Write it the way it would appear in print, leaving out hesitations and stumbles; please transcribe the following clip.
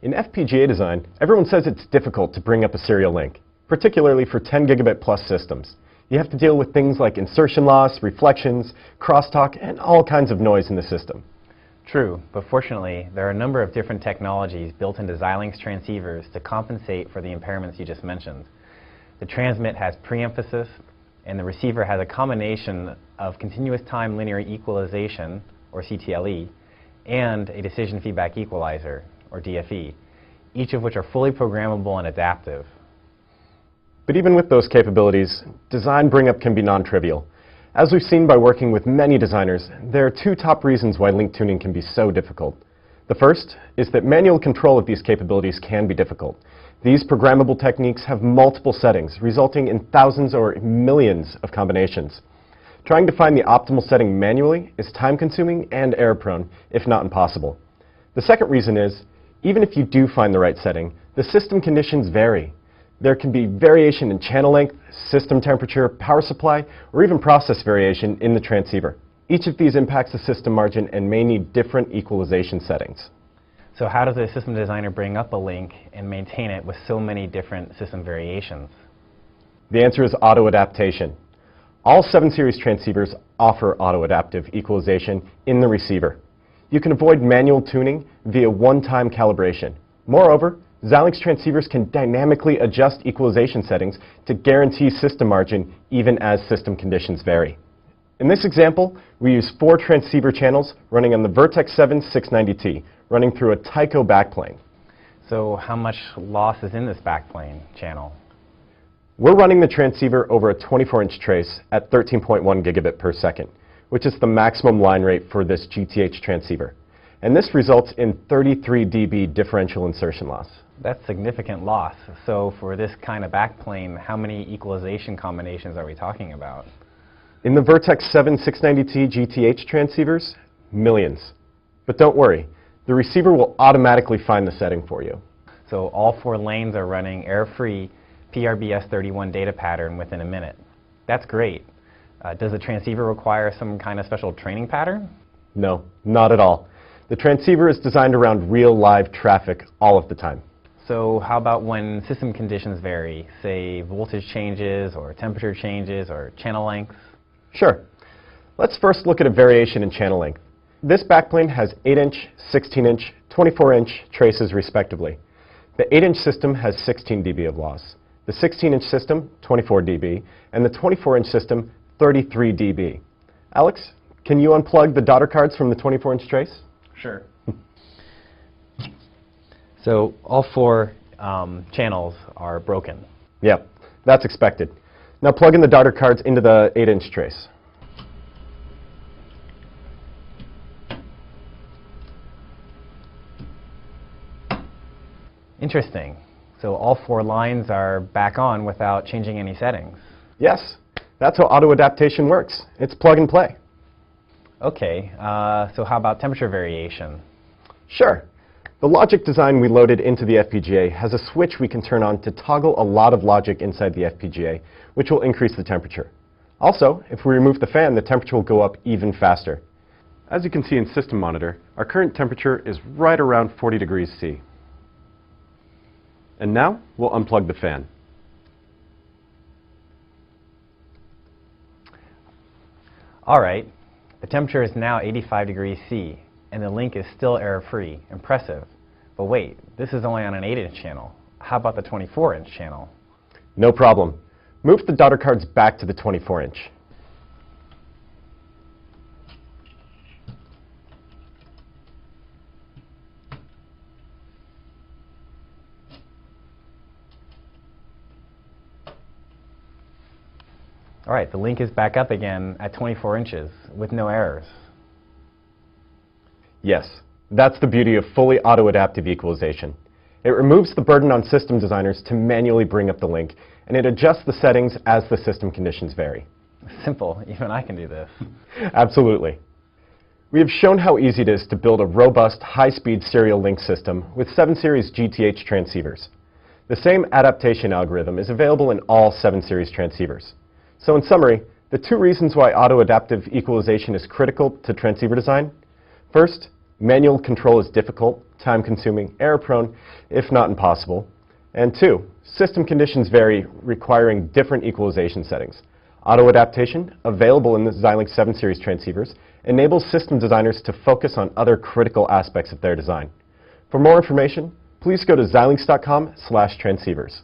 In FPGA design, everyone says it's difficult to bring up a serial link, particularly for 10 gigabit plus systems. You have to deal with things like insertion loss, reflections, crosstalk, and all kinds of noise in the system. True, but fortunately, there are a number of different technologies built into Xilinx transceivers to compensate for the impairments you just mentioned. The transmit has preemphasis, and the receiver has a combination of continuous time linear equalization, or CTLE, and a decision feedback equalizer, or DFE, each of which are fully programmable and adaptive. But even with those capabilities, design bring-up can be non-trivial. As we've seen by working with many designers, there are two top reasons why link tuning can be so difficult. The first is that manual control of these capabilities can be difficult. These programmable techniques have multiple settings, resulting in thousands or millions of combinations. Trying to find the optimal setting manually is time-consuming and error-prone, if not impossible. The second reason is, even if you do find the right setting, the system conditions vary. There can be variation in channel length, system temperature, power supply, or even process variation in the transceiver. Each of these impacts the system margin and may need different equalization settings. So how does a system designer bring up a link and maintain it with so many different system variations? The answer is auto-adaptation. All 7 series transceivers offer auto-adaptive equalization in the receiver. You can avoid manual tuning via one-time calibration. Moreover, Xilinx transceivers can dynamically adjust equalization settings to guarantee system margin even as system conditions vary. In this example, we use 4 transceiver channels running on the Vertex 7 690T, running through a Tyco backplane. So how much loss is in this backplane channel? We're running the transceiver over a 24-inch trace at 13.1 gigabit per second, which is the maximum line rate for this GTH transceiver. And this results in 33 dB differential insertion loss. That's significant loss. So for this kind of backplane, how many equalization combinations are we talking about? In the Vertex 7 690T GTH transceivers, millions. But don't worry, the receiver will automatically find the setting for you. So all 4 lanes are running error-free PRBS31 data pattern within a minute. That's great. Does the transceiver require some kind of special training pattern? No, not at all. The transceiver is designed around real live traffic all of the time. So how about when system conditions vary, say voltage changes or temperature changes or channel lengths? Sure. Let's first look at a variation in channel length. This backplane has 8-inch, 16-inch, 24-inch traces respectively. The 8-inch system has 16 dB of loss. The 16-inch system, 24 dB, and the 24-inch system, 33 dB. Alex, can you unplug the daughter cards from the 24-inch trace? Sure. So all 4 channels are broken. Yep, that's expected. Now plug in the daughter cards into the 8-inch trace. Interesting. So all 4 lines are back on without changing any settings. Yes, that's how auto-adaptation works. It's plug and play. Okay, so how about temperature variation? Sure. The logic design we loaded into the FPGA has a switch we can turn on to toggle a lot of logic inside the FPGA, which will increase the temperature. Also, if we remove the fan, the temperature will go up even faster. As you can see in System Monitor, our current temperature is right around 40 degrees C. And now, we'll unplug the fan. All right, the temperature is now 85 degrees C, and the link is still error-free. Impressive. But wait, this is only on an 8-inch channel. How about the 24-inch channel? No problem. Move the daughter cards back to the 24-inch. All right, the link is back up again at 24 inches with no errors. Yes, that's the beauty of fully auto-adaptive equalization. It removes the burden on system designers to manually bring up the link, and it adjusts the settings as the system conditions vary. Simple, even I can do this. Absolutely. We have shown how easy it is to build a robust, high-speed serial link system with 7 series GTH transceivers. The same adaptation algorithm is available in all 7 series transceivers. So in summary, the 2 reasons why auto-adaptive equalization is critical to transceiver design. First, Manual control is difficult, time-consuming, error-prone, if not impossible. And 2, system conditions vary, requiring different equalization settings. Auto-adaptation, available in the Xilinx 7 series transceivers, enables system designers to focus on other critical aspects of their design. For more information, please go to xilinx.com/transceivers.